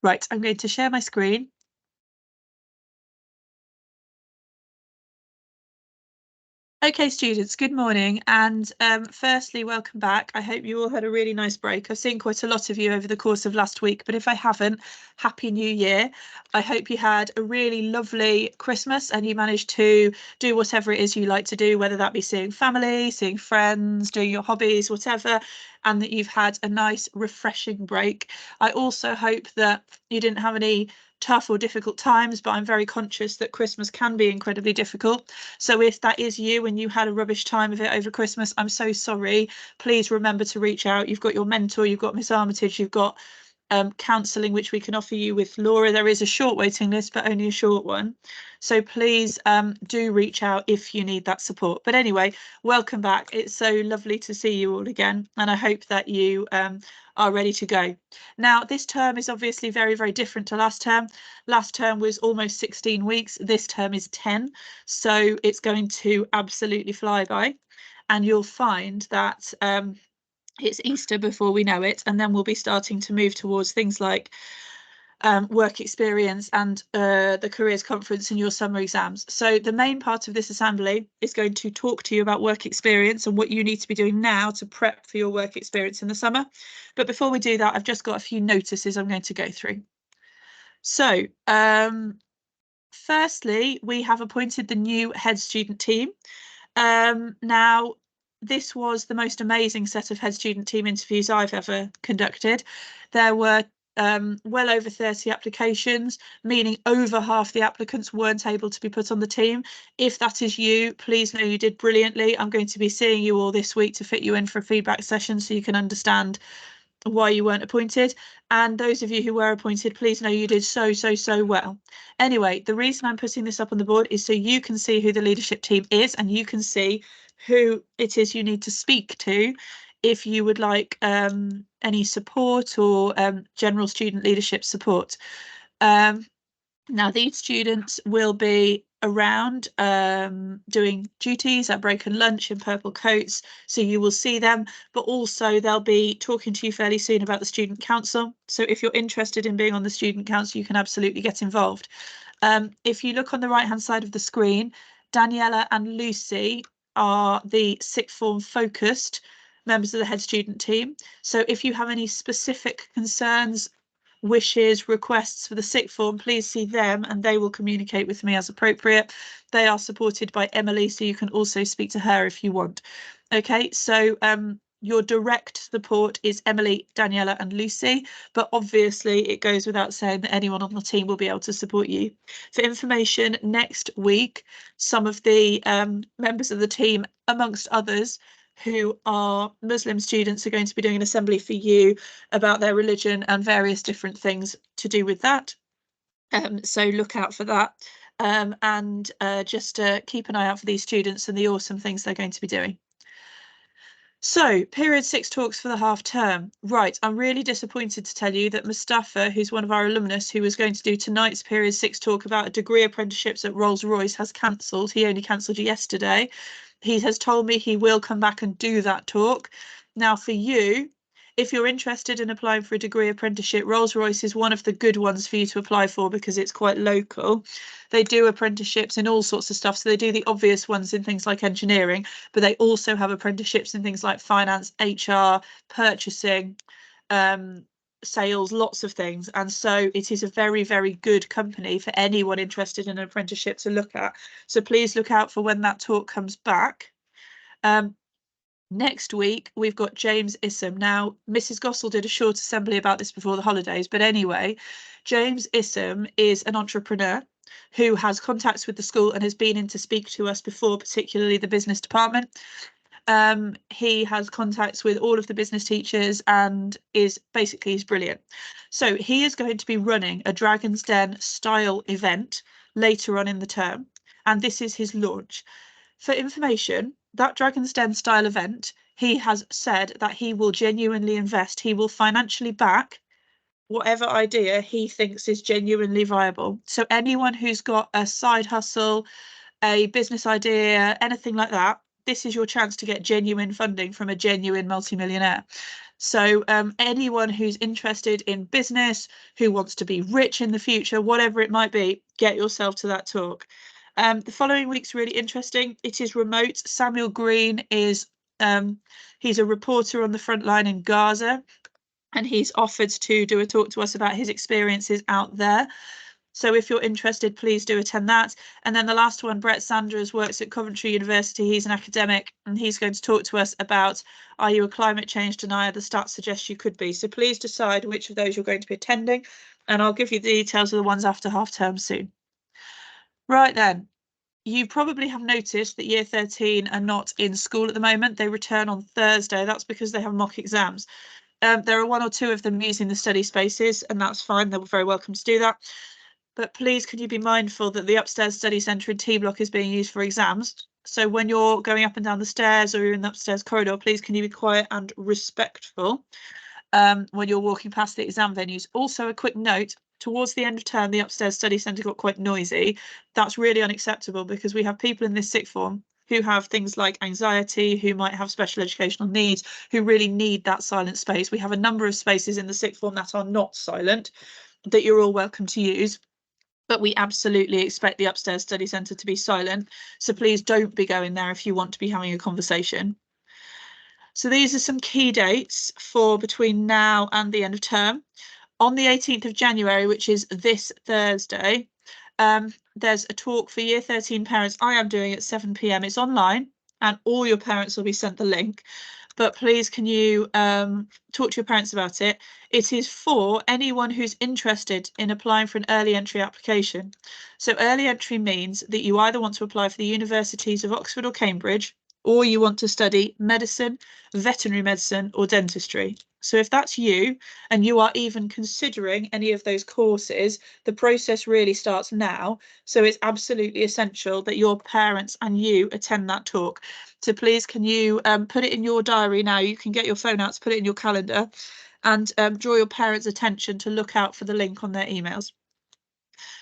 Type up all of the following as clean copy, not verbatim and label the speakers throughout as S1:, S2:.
S1: Right, I'm going to share my screen. Okay, students, good morning. And firstly, welcome back. I hope you all had a really nice break. I've seen quite a lot of you over the course of last week, but if I haven't, Happy New Year. I hope you had a really lovely Christmas and you managed to do whatever it is you like to do, whether that be seeing family, seeing friends, doing your hobbies, whatever, and that you've had a nice, refreshing break. I also hope that you didn't have any tough or difficult times, but I'm very conscious that Christmas can be incredibly difficult. So if that is you and you had a rubbish time of it over Christmas, I'm so sorry. Please remember to reach out. You've got your mentor, you've got Miss Armitage, you've got counselling, which we can offer you with Laura. There is a short waiting list, but only a short one. So please do reach out if you need that support. But anyway, welcome back. It's so lovely to see you all again. And I hope that you are ready to go. Now, this term is obviously very, very different to last term. Last term was almost 16 weeks. This term is 10. So it's going to absolutely fly by. And you'll find that it's Easter before we know it, and then we'll be starting to move towards things like work experience and the careers conference and your summer exams. So the main part of this assembly is going to talk to you about work experience and what you need to be doing now to prep for your work experience in the summer. But before we do that, I've just got a few notices I'm going to go through. So firstly, we have appointed the new head student team. Now, this was the most amazing set of head student team interviews I've ever conducted. There were well over 30 applications, meaning over half the applicants weren't able to be put on the team. If that is you, please know you did brilliantly. I'm going to be seeing you all this week to fit you in for a feedback session so you can understand why you weren't appointed. And those of you who were appointed, please know you did so well. Anyway, the reason I'm putting this up on the board is so you can see who the leadership team is and you can see who it is you need to speak to if you would like any support or general student leadership support. Now, these students will be around doing duties at break and lunch in purple coats, so you will see them, but also they'll be talking to you fairly soon about the student council. So if you're interested in being on the student council, you can absolutely get involved. If you look on the right hand side of the screen, Daniela and Lucy are the sixth form focused members of the head student team. So if you have any specific concerns, wishes, requests for the sixth form, please see them and they will communicate with me as appropriate. They are supported by Emily, so you can also speak to her if you want. Okay, so your direct support is Emily, Daniela and Lucy, but obviously it goes without saying that anyone on the team will be able to support you. For information, next week, some of the members of the team, amongst others, who are Muslim students, are going to be doing an assembly for you about their religion and various different things to do with that. So look out for that. And just keep an eye out for these students and the awesome things they're going to be doing. So, period 6 talks for the half term. Right, I'm really disappointed to tell you that Mustafa, who's one of our alumnus who was going to do tonight's period 6 talk about degree apprenticeships at Rolls-Royce, has cancelled. He only cancelled yesterday. He has told me he will come back and do that talk. Now, for you, if you're interested in applying for a degree apprenticeship, Rolls-Royce is one of the good ones for you to apply for because it's quite local. They do apprenticeships in all sorts of stuff. So they do the obvious ones in things like engineering, but they also have apprenticeships in things like finance, HR, purchasing, sales, lots of things. And so it is a very, very good company for anyone interested in an apprenticeship to look at. So please look out for when that talk comes back. Next week, we've got James Issam. Now, Mrs. Gossel did a short assembly about this before the holidays, but anyway, James Issam is an entrepreneur who has contacts with the school and has been in to speak to us before, particularly the business department. He has contacts with all of the business teachers and he's brilliant. So he is going to be running a Dragon's Den style event later on in the term, and this is his launch. For information, that Dragon's Den style event, he has said that he will genuinely invest, he will financially back whatever idea he thinks is genuinely viable. So anyone who's got a side hustle, a business idea, anything like that, this is your chance to get genuine funding from a genuine multimillionaire. So anyone who's interested in business, who wants to be rich in the future, whatever it might be, get yourself to that talk. The following week's really interesting. It is remote. Samuel Green is, he's a reporter on the front line in Gaza, and he's offered to do a talk to us about his experiences out there. So if you're interested, please do attend that. And then the last one, Brett Sanders works at Coventry University. He's an academic, and he's going to talk to us about, are you a climate change denier? The stats suggest you could be. So please decide which of those you're going to be attending, and I'll give you the details of the ones after half term soon. Right then, you probably have noticed that year 13 are not in school at the moment. They return on Thursday. That's because they have mock exams. There are one or two of them using the study spaces, and that's fine. They're very welcome to do that. But please, can you be mindful that the upstairs study centre in T block is being used for exams? So when you're going up and down the stairs or you're in the upstairs corridor, please can you be quiet and respectful when you're walking past the exam venues. Also, a quick note, towards the end of term, the upstairs study centre got quite noisy. That's really unacceptable because we have people in this sixth form who have things like anxiety, who might have special educational needs, who really need that silent space. We have a number of spaces in the sixth form that are not silent, that you're all welcome to use, but we absolutely expect the upstairs study centre to be silent. So please don't be going there if you want to be having a conversation. So these are some key dates for between now and the end of term. On the 18th of January, which is this Thursday, there's a talk for year 13 parents I am doing at 7 p.m. It's online, and all your parents will be sent the link. But please, can you talk to your parents about it? It is for anyone who's interested in applying for an early entry application. So early entry means that you either want to apply for the universities of Oxford or Cambridge, or you want to study medicine, veterinary medicine, or dentistry. So if that's you, and you are even considering any of those courses, the process really starts now. So it's absolutely essential that your parents and you attend that talk. So please, can you put it in your diary now? You can get your phone out to put it in your calendar, and draw your parents' attention to look out for the link on their emails.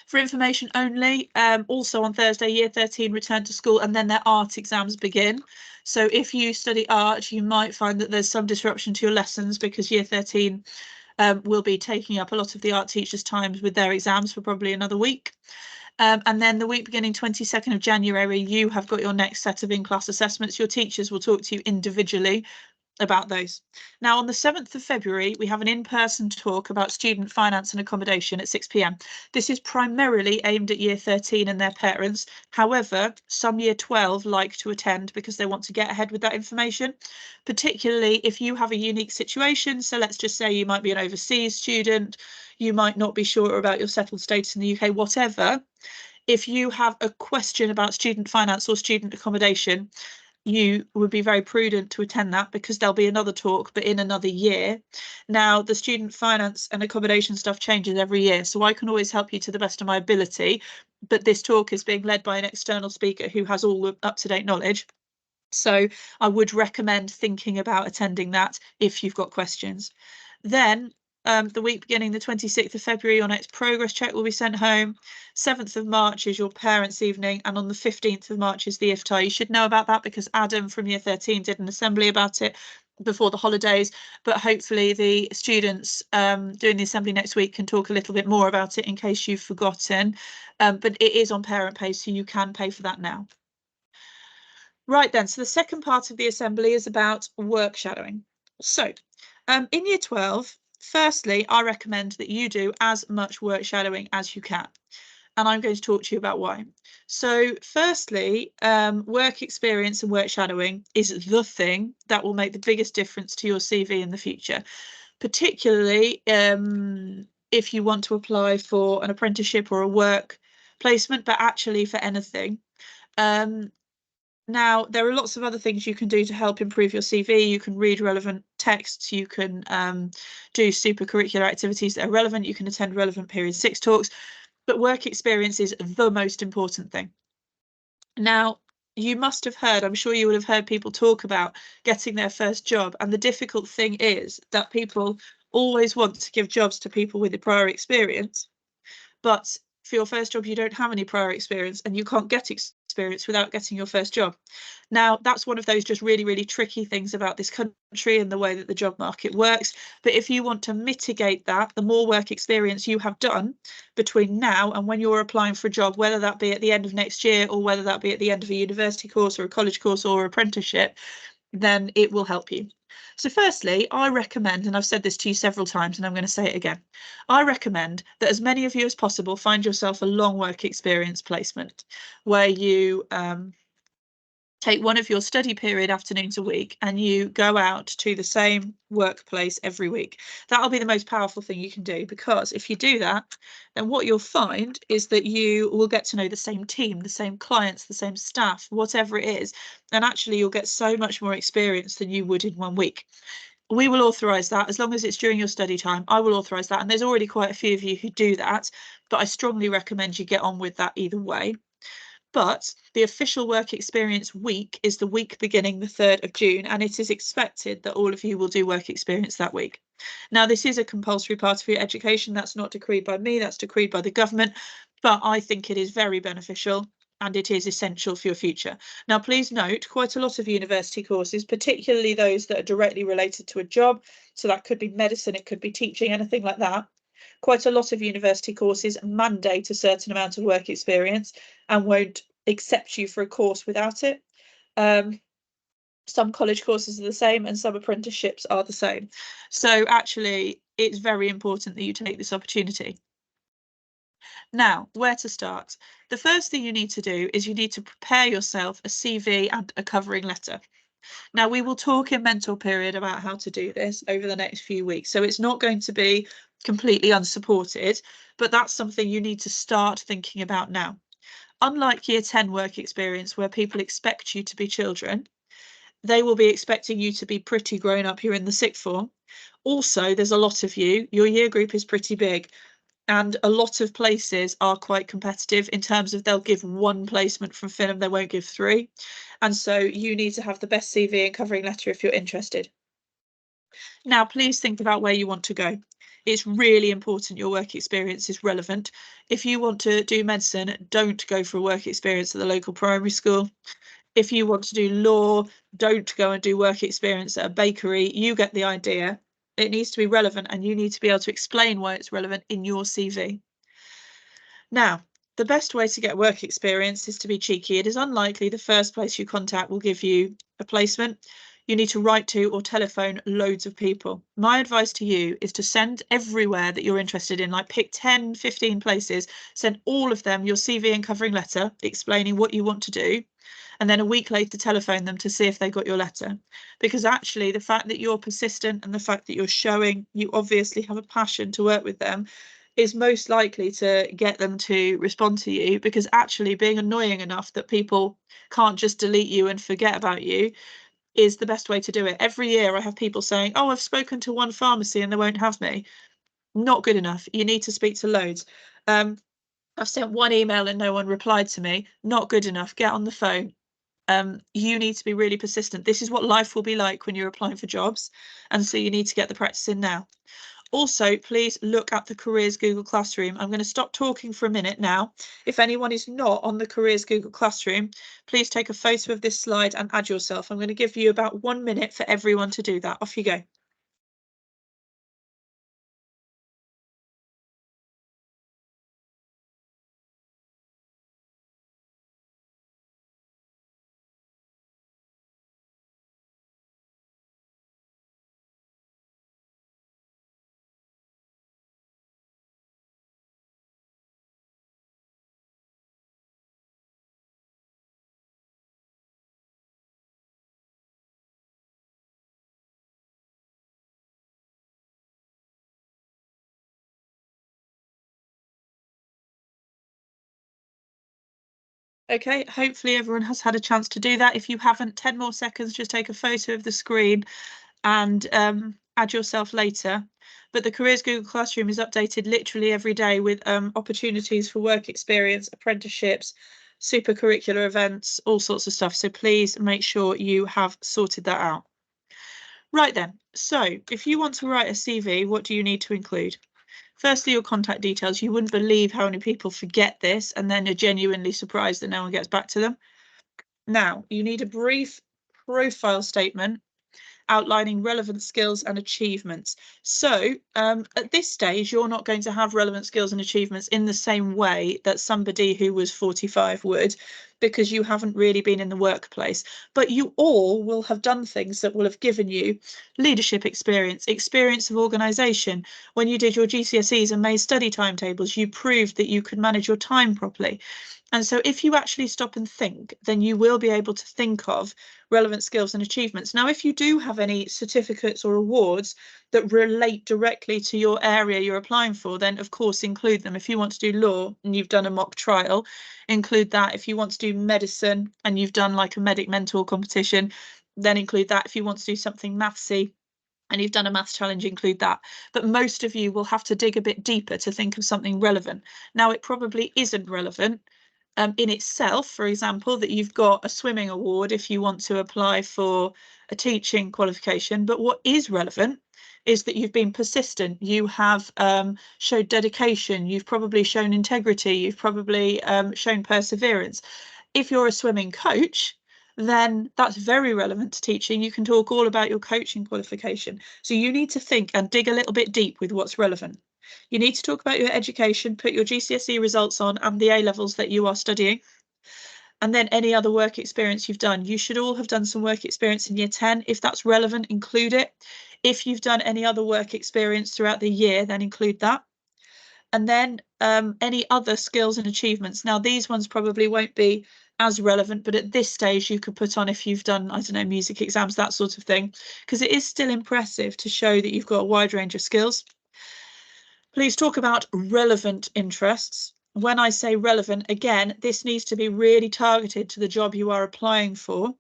S1: For information only, also on Thursday, year 13 return to school, and then their art exams begin. So if you study art, you might find that there's some disruption to your lessons because year 13 will be taking up a lot of the art teachers' times with their exams for probably another week. And then the week beginning 22nd of January, you have got your next set of in-class assessments. Your teachers will talk to you individually about those. Now, on the 7th of February, we have an in-person talk about student finance and accommodation at 6 p.m. This is primarily aimed at year 13 and their parents. However, some year 12 like to attend because they want to get ahead with that information, particularly if you have a unique situation. So let's just say you might be an overseas student, you might not be sure about your settled status in the UK, whatever. If you have a question about student finance or student accommodation, you would be very prudent to attend that because there'll be another talk, but in another year. Now, the student finance and accommodation stuff changes every year, so I can always help you to the best of my ability, but this talk is being led by an external speaker who has all the up-to-date knowledge. So I would recommend thinking about attending that if you've got questions. Then the week beginning the 26th of February, your next progress check will be sent home. 7th of March is your parents' evening, and on the 15th of March is the iftar. You should know about that because Adam from year 13 did an assembly about it before the holidays, but hopefully the students doing the assembly next week can talk a little bit more about it in case you've forgotten. But it is on parent pay, so you can pay for that now. Right then, so the second part of the assembly is about work shadowing. So in year 12, firstly, I recommend that you do as much work shadowing as you can. And I'm going to talk to you about why. So firstly, work experience and work shadowing is the thing that will make the biggest difference to your CV in the future, particularly if you want to apply for an apprenticeship or a work placement, but actually for anything. Now, there are lots of other things you can do to help improve your CV. You can read relevant texts, you can do super curricular activities that are relevant, you can attend relevant Period 6 talks, but work experience is the most important thing. Now, you must have heard, I'm sure you would have heard people talk about getting their first job, and the difficult thing is that people always want to give jobs to people with a prior experience, but for your first job, you don't have any prior experience, and you can't get experience without getting your first job. Now, that's one of those just really, really tricky things about this country and the way that the job market works. But if you want to mitigate that, the more work experience you have done between now and when you're applying for a job, whether that be at the end of next year or whether that be at the end of a university course or a college course or apprenticeship, then it will help you. So firstly, I recommend, and I've said this to you several times and I'm going to say it again, I recommend that as many of you as possible find yourself a long work experience placement where you take one of your study period afternoons a week and you go out to the same workplace every week. That'll be the most powerful thing you can do, because if you do that, then what you'll find is that you will get to know the same team, the same clients, the same staff, whatever it is, and actually you'll get so much more experience than you would in 1 week. We will authorise that as long as it's during your study time. I will authorise that, and there's already quite a few of you who do that, but I strongly recommend you get on with that either way. But the official work experience week is the week beginning the 3rd of June, and it is expected that all of you will do work experience that week. Now, this is a compulsory part of your education. That's not decreed by me, that's decreed by the government, but I think it is very beneficial and it is essential for your future. Now, please note, quite a lot of university courses, particularly those that are directly related to a job, so that could be medicine, it could be teaching, anything like that, quite a lot of university courses mandate a certain amount of work experience and won't accept you for a course without it. Some college courses are the same and some apprenticeships are the same. So actually, it's very important that you take this opportunity. Now, where to start? The first thing you need to do is you need to prepare yourself a CV and a covering letter. Now, we will talk in mentor period about how to do this over the next few weeks. So it's not going to be completely unsupported, but that's something you need to start thinking about now. Unlike year 10 work experience, where people expect you to be children, they will be expecting you to be pretty grown up. You're in the sixth form. Also, there's a lot of you. Your year group is pretty big. And a lot of places are quite competitive in terms of they'll give 1 placement from Finham, they won't give 3. And so you need to have the best CV and covering letter if you're interested. Now, please think about where you want to go. It's really important your work experience is relevant. If you want to do medicine, don't go for a work experience at the local primary school. If you want to do law, don't go and do work experience at a bakery. You get the idea. It needs to be relevant and you need to be able to explain why it's relevant in your CV. Now, the best way to get work experience is to be cheeky. It is unlikely the first place you contact will give you a placement. You need to write to or telephone loads of people. My advice to you is to send everywhere that you're interested in, like pick 10, 15 places, send all of them your CV and covering letter explaining what you want to do, and then a week later telephone them to see if they got your letter. Because actually the fact that you're persistent and the fact that you're showing you obviously have a passion to work with them is most likely to get them to respond to you, because actually being annoying enough that people can't just delete you and forget about you is the best way to do it. Every year I have people saying, oh, I've spoken to one pharmacy and they won't have me. Not good enough. You need to speak to loads. I've sent 1 email and no one replied to me. Not good enough. Get on the phone. You need to be really persistent. This is what life will be like when you're applying for jobs. And so you need to get the practice in now. Also, please look at the Careers Google Classroom. I'm going to stop talking for a minute now. If anyone is not on the Careers Google Classroom, please take a photo of this slide and add yourself. I'm going to give you about 1 minute for everyone to do that. Off you go. Okay, hopefully everyone has had a chance to do that. If you haven't, 10 more seconds, just take a photo of the screen and add yourself later. But the Careers Google Classroom is updated literally every day with opportunities for work experience, apprenticeships, super curricular events, all sorts of stuff. So please make sure you have sorted that out. Right then, so if you want to write a CV, what do you need to include? Firstly, your contact details. You wouldn't believe how many people forget this and then are genuinely surprised that no one gets back to them. Now, you need a brief profile statement outlining relevant skills and achievements. So at this stage, you're not going to have relevant skills and achievements in the same way that somebody who was 45 would, because you haven't really been in the workplace. But you all will have done things that will have given you leadership experience, experience of organisation. When you did your GCSEs and made study timetables, you proved that you could manage your time properly. And so if you actually stop and think, then you will be able to think of relevant skills and achievements. Now, if you do have any certificates or awards that relate directly to your area you're applying for, then of course include them. If you want to do law and you've done a mock trial, include that. If you want to do medicine and you've done like a medic mentor competition, then include that. If you want to do something mathsy and you've done a maths challenge, include that. But most of you will have to dig a bit deeper to think of something relevant. Now, it probably isn't relevant in itself, for example, that you've got a swimming award if you want to apply for a teaching qualification. But what is relevant is that you've been persistent, you have showed dedication, you've probably shown integrity, you've probably shown perseverance. If you're a swimming coach, then that's very relevant to teaching. You can talk all about your coaching qualification. So you need to think and dig a little bit deep with what's relevant. You need to talk about your education, put your GCSE results on and the A levels that you are studying. And then any other work experience you've done. You should all have done some work experience in year 10. If that's relevant, include it. If you've done any other work experience throughout the year, then include that. And then any other skills and achievements. Now, these ones probably won't be as relevant, but at this stage you could put on if you've done, I don't know, music exams, that sort of thing, because it is still impressive to show that you've got a wide range of skills. Please talk about relevant interests. When I say relevant, again, this needs to be really targeted to the job you are applying for.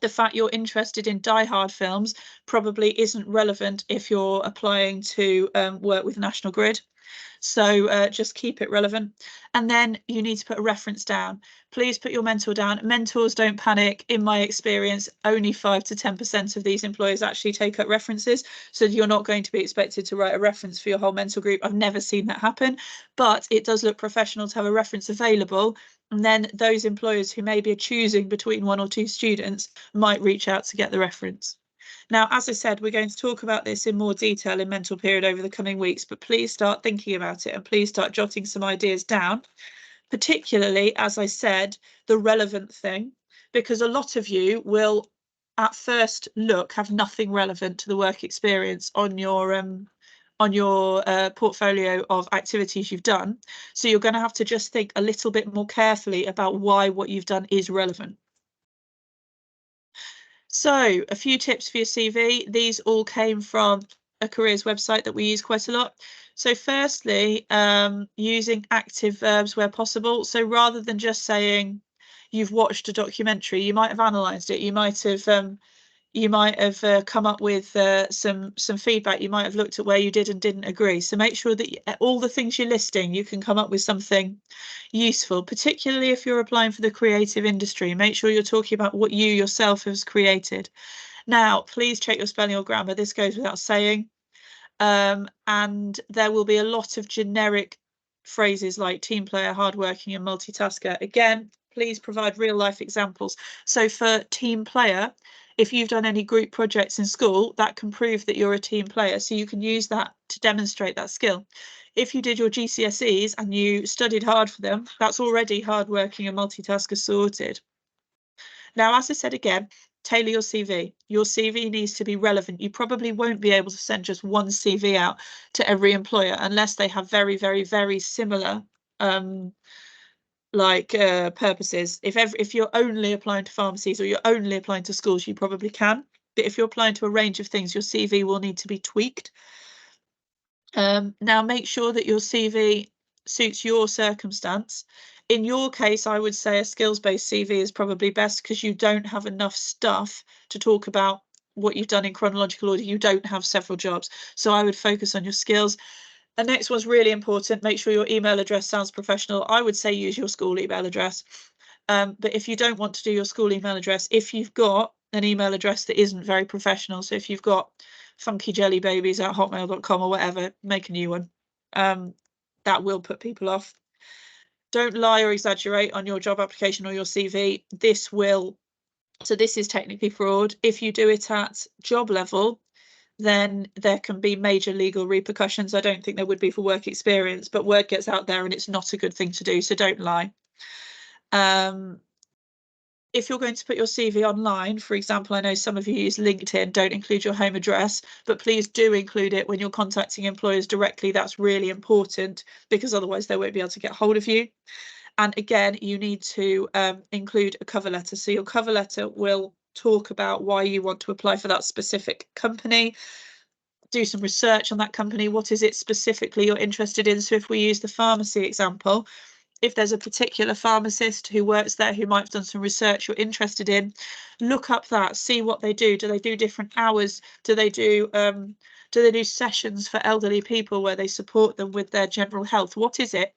S1: The fact you're interested in Die Hard films probably isn't relevant if you're applying to work with National Grid. So just keep it relevant. And then you need to put a reference down. Please put your mentor down. Mentors don't panic. In my experience, only 5 to 10% of these employers actually take up references. So you're not going to be expected to write a reference for your whole mentor group. I've never seen that happen, but it does look professional to have a reference available. And then those employers who maybe are choosing between 1 or 2 students might reach out to get the reference. Now, as I said, we're going to talk about this in more detail in Mental Period over the coming weeks, but please start thinking about it and please start jotting some ideas down, particularly, as I said, the relevant thing, because a lot of you will at first look have nothing relevant to the work experience on your portfolio of activities you've done. So you're going to have to just think a little bit more carefully about why what you've done is relevant. So a few tips for your CV. These all came from a careers website that we use quite a lot. So firstly, using active verbs where possible. So rather than just saying you've watched a documentary, you might have analysed it. You might have come up with some feedback. You might have looked at where you did and didn't agree. So make sure that all the things you're listing, you can come up with something useful, particularly if you're applying for the creative industry. Make sure you're talking about what you yourself has created. Now, please check your spelling or grammar. This goes without saying. And there will be a lot of generic phrases like team player, hardworking and multitasker. Again, please provide real life examples. So for team player, if you've done any group projects in school, that can prove that you're a team player. So you can use that to demonstrate that skill. If you did your GCSEs and you studied hard for them, that's already hardworking and multitasker sorted. Now, as I said again, tailor your CV. Your CV needs to be relevant. You probably won't be able to send just one CV out to every employer unless they have very, very, very similar purposes. If you're only applying to pharmacies or you're only applying to schools, you probably can. But if you're applying to a range of things, your CV will need to be tweaked. Now, make sure that your CV suits your circumstance. In your case, I would say a skills-based CV is probably best because you don't have enough stuff to talk about what you've done in chronological order. You don't have several jobs. So I would focus on your skills. The next one's really important. Make sure your email address sounds professional. I would say use your school email address. But if you don't want to do your school email address, if you've got an email address that isn't very professional, so if you've got funkyjellybabies@hotmail.com or whatever, make a new one. that will put people off. Don't lie or exaggerate on your job application or your CV. This is technically fraud. If you do it at job level, then there can be major legal repercussions. I don't think there would be for work experience, but word gets out there and it's not a good thing to do, so don't lie. If you're going to put your CV online, for example, I know some of you use LinkedIn, don't include your home address, but please do include it when you're contacting employers directly. That's really important because otherwise they won't be able to get hold of you. And again, you need to include a cover letter. So your cover letter will talk about why you want to apply for that specific company. Do some research on that company. What is it specifically you're interested in? So if we use the pharmacy example, if there's a particular pharmacist who works there who might have done some research you're interested in, look up that, see what they do. Do they do different hours? Do they do sessions for elderly people where they support them with their general health? What is it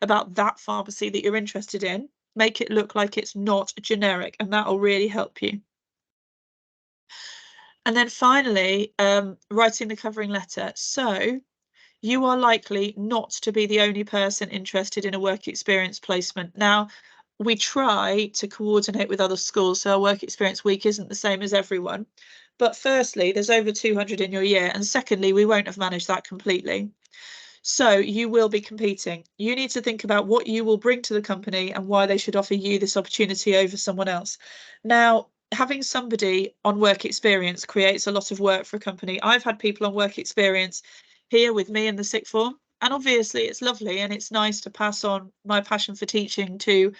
S1: about that pharmacy that you're interested in? Make it look like it's not generic, and that will really help you. And then finally, writing the covering letter. So you are likely not to be the only person interested in a work experience placement. Now, we try to coordinate with other schools, so our work experience week isn't the same as everyone. But firstly, there's over 200 in your year, and secondly, we won't have managed that completely. So you will be competing. You need to think about what you will bring to the company and why they should offer you this opportunity over someone else. Now, having somebody on work experience creates a lot of work for a company. I've had people on work experience here with me in the sixth form, and obviously it's lovely and it's nice to pass on my passion for teaching to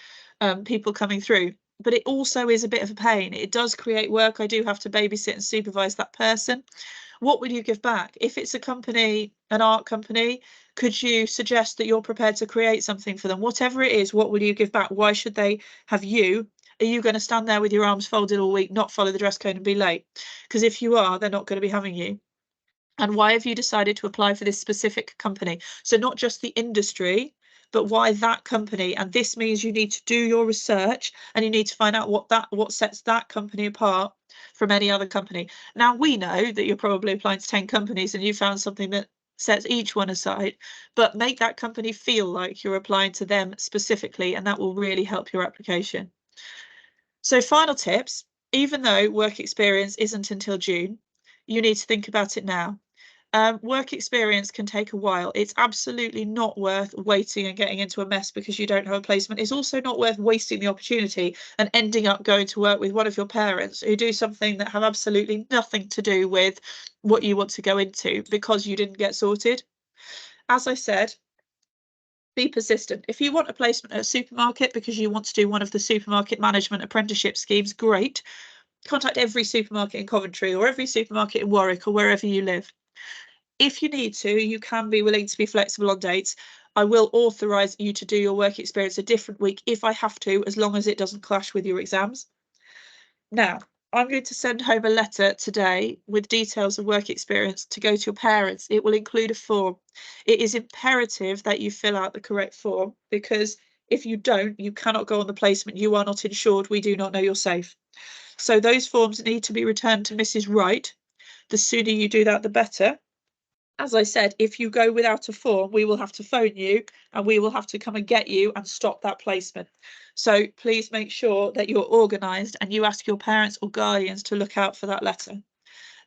S1: people coming through, but it also is a bit of a pain. It does create work. I do have to babysit and supervise that person. What would you give back? If it's a company, an art company, could you suggest that you're prepared to create something for them? Whatever it is, what will you give back? Why should they have you? Are you going to stand there with your arms folded all week, not follow the dress code and be late? Because if you are, they're not going to be having you. And why have you decided to apply for this specific company? So not just the industry, but why that company? And this means you need to do your research and you need to find out what sets that company apart from any other company. Now, we know that you're probably applying to 10 companies and you found something that sets each one aside, but make that company feel like you're applying to them specifically, and that will really help your application. So final tips, even though work experience isn't until June, you need to think about it now. Work experience can take a while. It's absolutely not worth waiting and getting into a mess because you don't have a placement. It's also not worth wasting the opportunity and ending up going to work with one of your parents who do something that have absolutely nothing to do with what you want to go into because you didn't get sorted. As I said, be persistent. If you want a placement at a supermarket because you want to do one of the supermarket management apprenticeship schemes, great. Contact every supermarket in Coventry or every supermarket in Warwick or wherever you live. If you need to, you can be willing to be flexible on dates. I will authorise you to do your work experience a different week if I have to, as long as it doesn't clash with your exams. Now, I'm going to send home a letter today with details of work experience to go to your parents. It will include a form. It is imperative that you fill out the correct form because if you don't, you cannot go on the placement. You are not insured. We do not know you're safe. So those forms need to be returned to Mrs. Wright. The sooner you do that, the better. As I said, if you go without a form, we will have to phone you and we will have to come and get you and stop that placement. So please make sure that you're organised and you ask your parents or guardians to look out for that letter.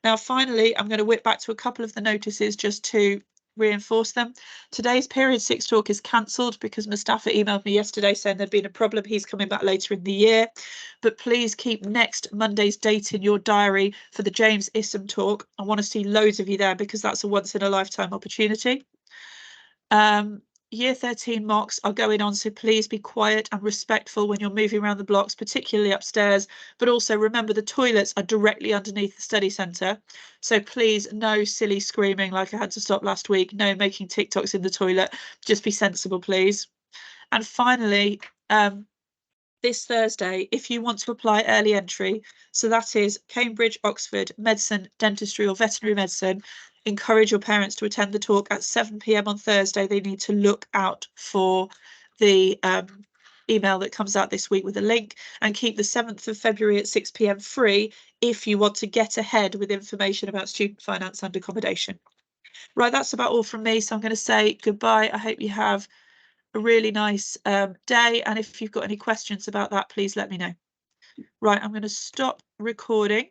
S1: Now, finally, I'm going to whip back to a couple of the notices just to reinforce them. Today's period 6 talk is cancelled because Mustafa emailed me yesterday saying there'd been a problem. He's coming back later in the year, but please keep next Monday's date in your diary for the James Issam talk. I want to see loads of you there because that's a once in a lifetime opportunity. Year 13 mocks are going on, so please be quiet and respectful when you're moving around the blocks, particularly upstairs, but also remember the toilets are directly underneath the study centre, so please no silly screaming like I had to stop last week, no making TikToks in the toilet, just be sensible please. And finally, this Thursday, if you want to apply early entry, so that is Cambridge, Oxford, medicine, dentistry or veterinary medicine, encourage your parents to attend the talk at 7 p.m. on Thursday. They need to look out for the email that comes out this week with a link, and keep the 7th of February at 6 p.m. free if you want to get ahead with information about student finance and accommodation. Right, that's about all from me. So I'm going to say goodbye. I hope you have a really nice day. And if you've got any questions about that, please let me know. Right, I'm going to stop recording.